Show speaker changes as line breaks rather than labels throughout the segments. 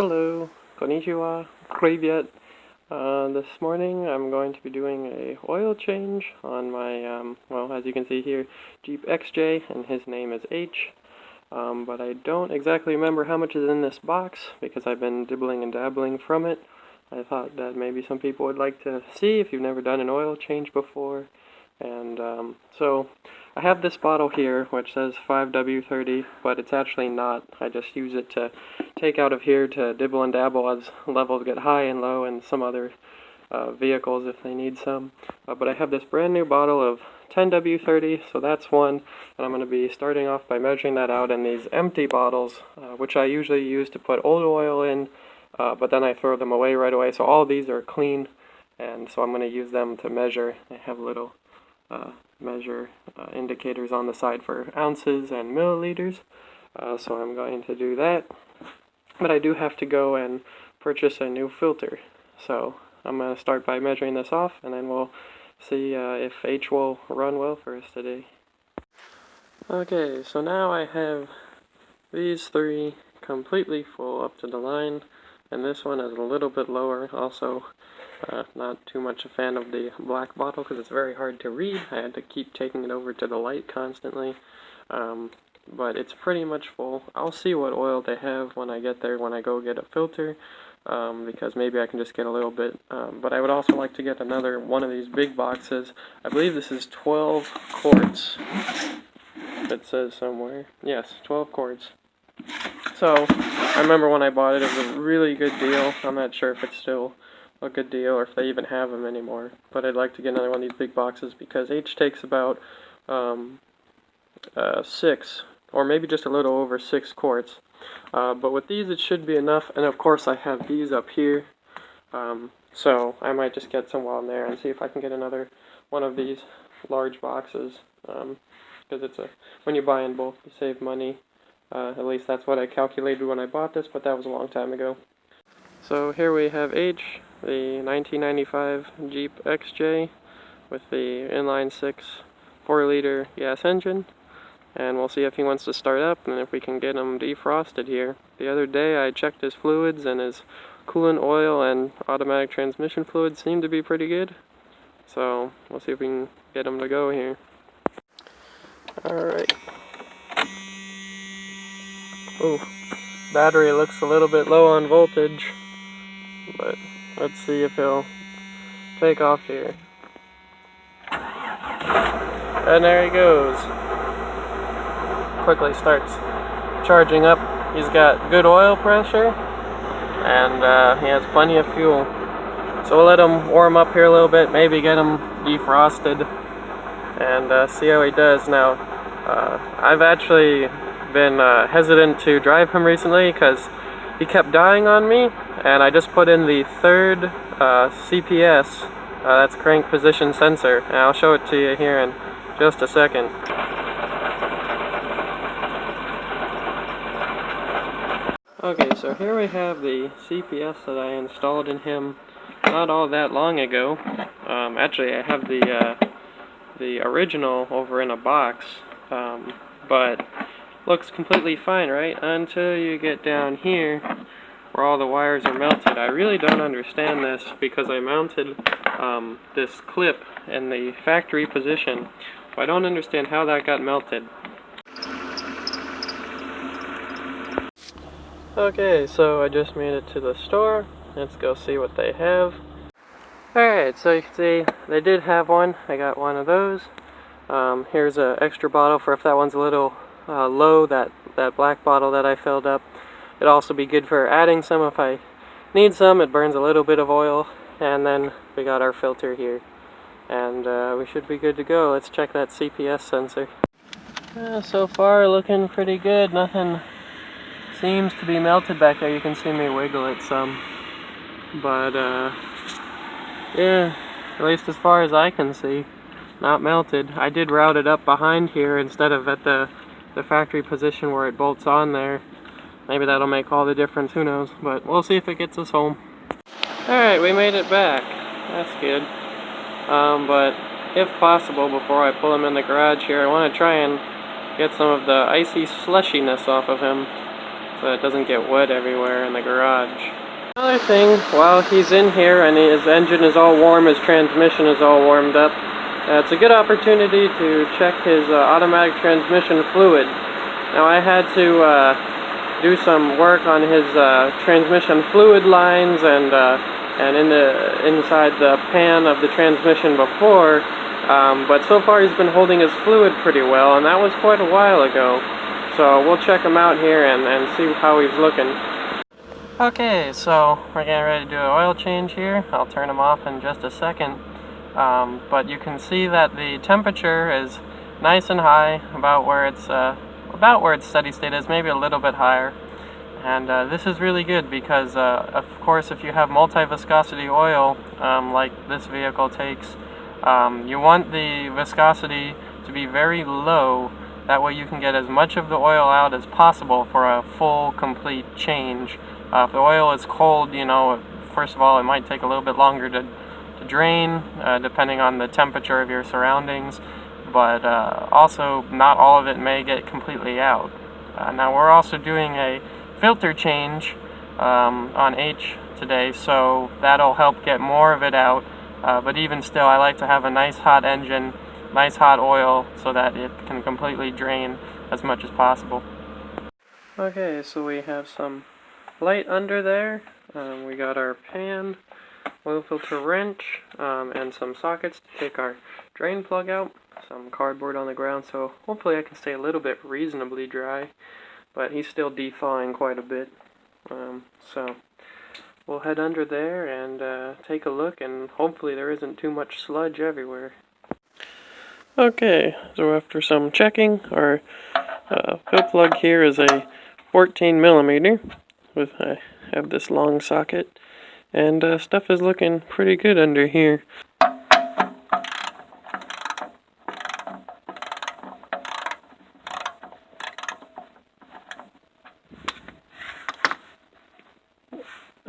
Hello, konnichiwa, привет. This morning I'm going to be doing a oil change on my, well, as you can see here, Jeep XJ, and his name is H. But I don't exactly remember how much is in this box because I've been dibbling and dabbling from it. I thought that maybe some people would like to see if you've never done an oil change before. And so I have this bottle here which says 5W30, but it's actually not. I just use it to take out of here to dibble and dabble as levels get high and low and some other vehicles if they need some. But I have this brand new bottle of 10W30, so that's one, and I'm going to be starting off by measuring that out in these empty bottles, which I usually use to put old oil in, but then I throw them away right away, so all these are clean, and so I'm going to use them to measure. I have little measure indicators on the side for ounces and milliliters, so I'm going to do that. But I do have to go and purchase a new filter, so I'm going to start by measuring this off, and then we'll see if H will run well for us today. Okay, so now I have these three completely full up to the line, and this one is a little bit lower. Also, not too much a fan of the black bottle because it's very hard to read. I had to keep taking it over to the light constantly. But it's pretty much full. I'll see what oil they have when I get there, when I go get a filter, because maybe I can just get a little bit. But I would also like to get another one of these big boxes. I believe this is 12 quarts. It says somewhere. Yes, 12 quarts. So, I remember when I bought it, it was a really good deal. I'm not sure if it's still a good deal or if they even have them anymore. But I'd like to get another one of these big boxes because H takes about 6, or maybe just a little over 6 quarts. But with these it should be enough, and of course I have these up here. So I might just get some while I'm there and see if I can get another one of these large boxes. Because it's when you buy in bulk you save money. At least that's what I calculated when I bought this, but that was a long time ago. So here we have H, the 1995 Jeep XJ with the inline-6 4-liter gas engine. And we'll see if he wants to start up and if we can get him defrosted here. The other day I checked his fluids and his coolant oil and automatic transmission fluid seemed to be pretty good. So we'll see if we can get him to go here. Alright. Ooh, battery looks a little bit low on voltage, but let's see if he'll take off here. And there he goes. Quickly starts charging up. He's got good oil pressure, and he has plenty of fuel. So we'll let him warm up here a little bit, maybe get him defrosted, and see how he does. Now, I've actually been hesitant to drive him recently because he kept dying on me, and I just put in the third CPS, that's crank position sensor, and I'll show it to you here in just a second. Okay, so here we have the CPS that I installed in him not all that long ago. Actually, I have the original over in a box, but looks completely fine, right? Until you get down here where all the wires are melted. I really don't understand this because I mounted this clip in the factory position. I don't understand how that got melted. Okay, so I just made it to the store. Let's go see what they have. Alright, so you can see they did have one. I got one of those. Here's an extra bottle for if that one's a little low, that black bottle that I filled up. It'd also be good for adding some if I need some. It burns a little bit of oil. And then we got our filter here. And we should be good to go. Let's check that CPS sensor. So far looking pretty good. Nothing seems to be melted back there. You can see me wiggle it some. But yeah, at least as far as I can see, not melted. I did route it up behind here instead of at the factory position where it bolts on there. Maybe that'll make all the difference, who knows, but we'll see if it gets us home. Alright, we made it back. That's good. But if possible, before I pull him in the garage here, I want to try and get some of the icy slushiness off of him. so it doesn't get wet everywhere in the garage. Another thing, while he's in here and his engine is all warm, his transmission is all warmed up, it's a good opportunity to check his automatic transmission fluid. Now I had to do some work on his transmission fluid lines and inside the pan of the transmission before, but so far he's been holding his fluid pretty well, and that was quite a while ago. So we'll check him out here and see how he's looking. Okay, so we're getting ready to do an oil change here. I'll turn him off in just a second. But you can see that the temperature is nice and high, about where its steady state is, maybe a little bit higher. And this is really good because, of course, if you have multi-viscosity oil like this vehicle takes, you want the viscosity to be very low. That way you can get as much of the oil out as possible for a full, complete change. If the oil is cold, you know, first of all, it might take a little bit longer to drain, depending on the temperature of your surroundings, but also not all of it may get completely out. Now we're also doing a filter change on H today, so that'll help get more of it out, but even still I like to have a nice hot engine, nice hot oil, so that it can completely drain as much as possible. Okay, so we have some light under there, we got our pan, oil filter wrench, and some sockets to take our drain plug out, some cardboard on the ground, so hopefully I can stay a little bit reasonably dry, but he's still defawing quite a bit, so we'll head under there and take a look, and hopefully there isn't too much sludge everywhere. Okay, so after some checking, our fill plug here is a 14 millimeter with I have this long socket, and stuff is looking pretty good under here.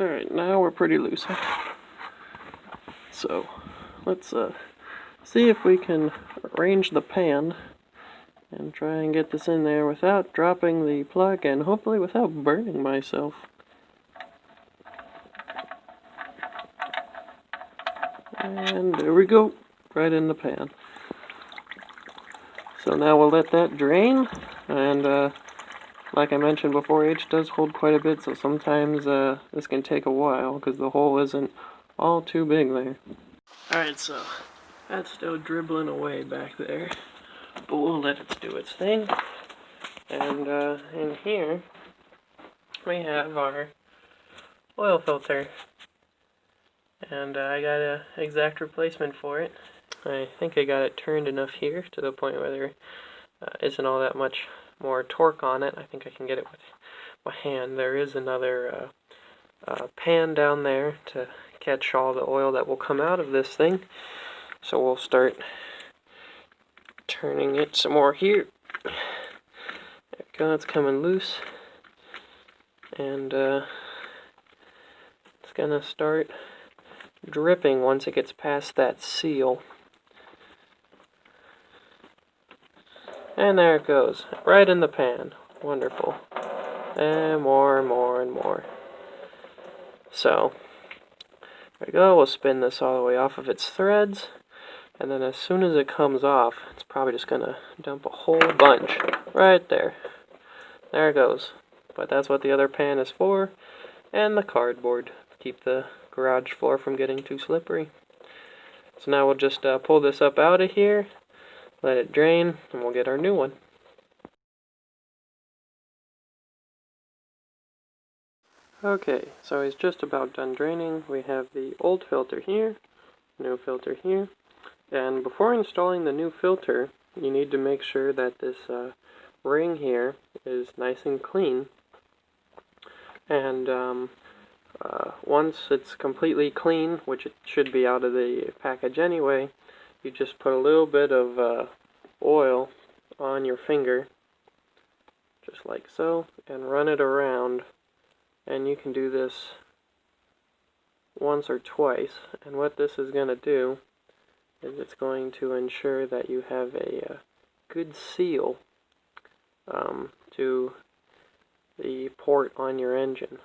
Alright, now we're pretty loose. So let's see if we can arrange the pan and try and get this in there without dropping the plug and hopefully without burning myself. And there we go, right in the pan. So now we'll let that drain, and like I mentioned before, H does hold quite a bit, so sometimes this can take a while because the hole isn't all too big there. Alright, so that's still dribbling away back there, but we'll let it do its thing. And in here we have our oil filter, and I got an exact replacement for it. I think I got it turned enough here to the point where there isn't all that much more torque on it. I think I can get it with my hand. There is another pan down there to catch all the oil that will come out of this thing. So we'll start turning it some more here. There we go, it's coming loose. And it's gonna start dripping once it gets past that seal. And there it goes, right in the pan. Wonderful. And more and more and more. So, there we go, we'll spin this all the way off of its threads. And then as soon as it comes off, it's probably just gonna dump a whole bunch right there. There it goes. But that's what the other pan is for. And the cardboard to keep the garage floor from getting too slippery. So now we'll just pull this up out of here, let it drain, and we'll get our new one. Okay, so he's just about done draining. We have the old filter here, new filter here, and before installing the new filter, you need to make sure that this ring here is nice and clean. And once it's completely clean, which it should be out of the package anyway, you just put a little bit of oil on your finger, just like so, and run it around. And you can do this once or twice. And what this is going to do is it's going to ensure that you have a good seal to the port on your engine.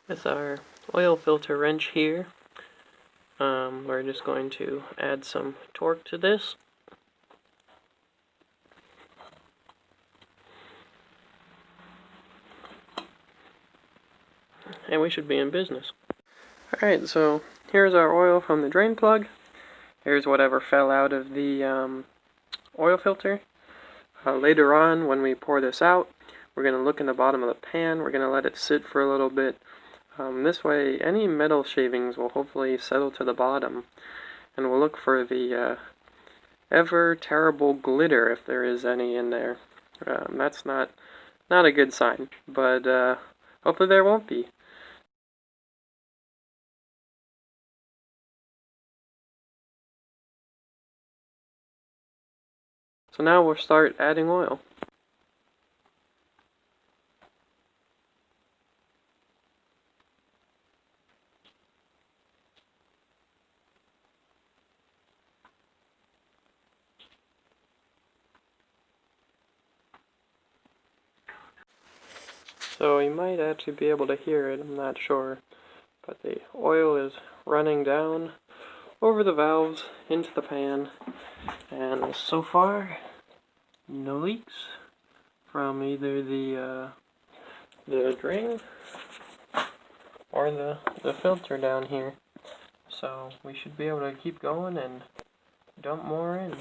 With our oil filter wrench here, we're just going to add some torque to this. And we should be in business. Alright, so here's our oil from the drain plug. Here's whatever fell out of the oil filter. Later on, when we pour this out, we're going to look in the bottom of the pan. We're going to let it sit for a little bit. This way, any metal shavings will hopefully settle to the bottom. And we'll look for the ever terrible glitter, if there is any in there. That's not a good sign, but hopefully there won't be. So now we'll start adding oil. So you might actually be able to hear it, I'm not sure, but the oil is running down over the valves into the pan, and so far no leaks from either the drain or the filter down here. So we should be able to keep going and dump more in.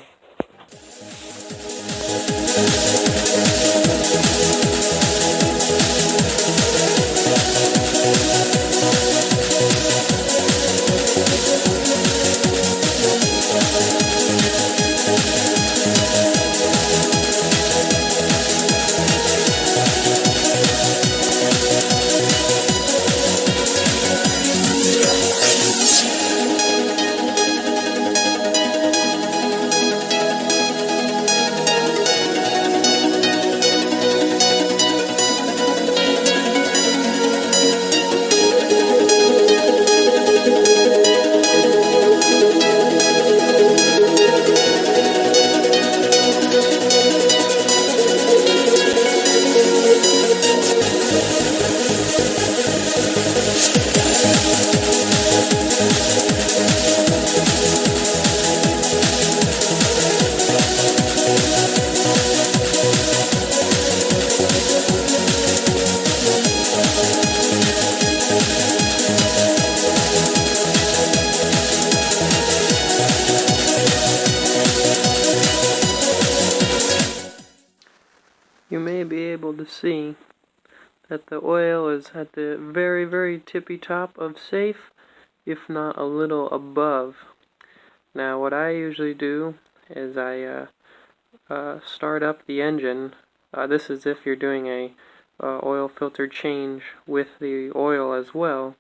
You may be able to see that the oil is at the very, very tippy top of safe, if not a little above. Now what I usually do is I start up the engine. This is if you're doing a oil filter change with the oil as well,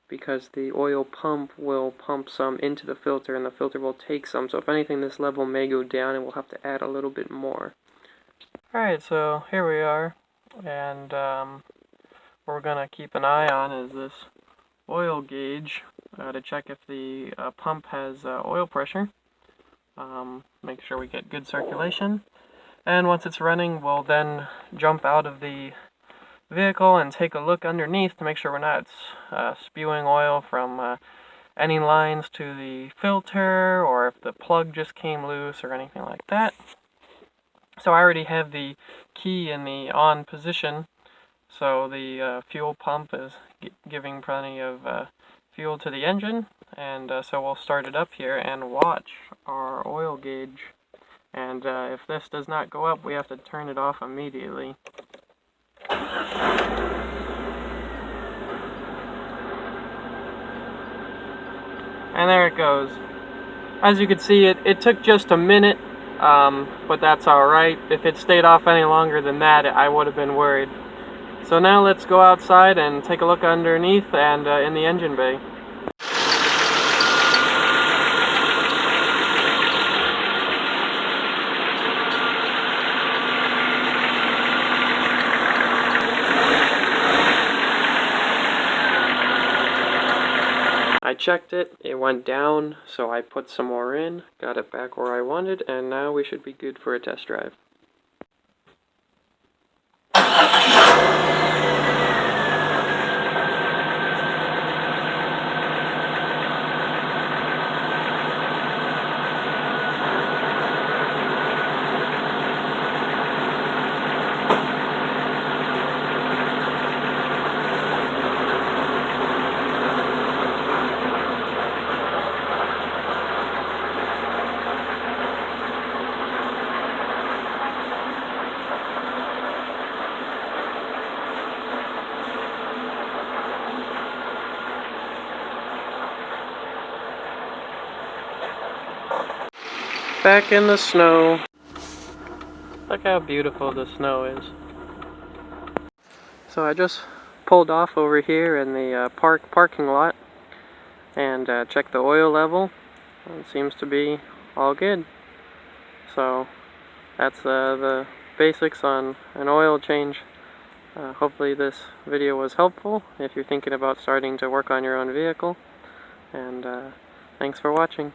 because the oil pump will pump some into the filter and the filter will take some. So if anything, this level may go down and we'll have to add a little bit more. Alright, so here we are, and what we're going to keep an eye on is this oil gauge to check if the pump has oil pressure. Make sure we get good circulation, and once it's running, we'll then jump out of the vehicle and take a look underneath to make sure we're not spewing oil from any lines to the filter, or if the plug just came loose or anything like that. So I already have the key in the on position, so the fuel pump is giving plenty of fuel to the engine, and so we'll start it up here and watch our oil gauge. And if this does not go up, we have to turn it off immediately. And there it goes. As you can see, it took just a minute. But that's alright. If it stayed off any longer than that, I would have been worried. So now let's go outside and take a look underneath and in the engine bay. I checked it, it went down, so I put some more in, got it back where I wanted, and now we should be good for a test drive. Back in the snow. Look how beautiful the snow is. So I just pulled off over here in the parking lot and checked the oil level. It seems to be all good. So that's the basics on an oil change. Hopefully this video was helpful if you're thinking about starting to work on your own vehicle. And thanks for watching.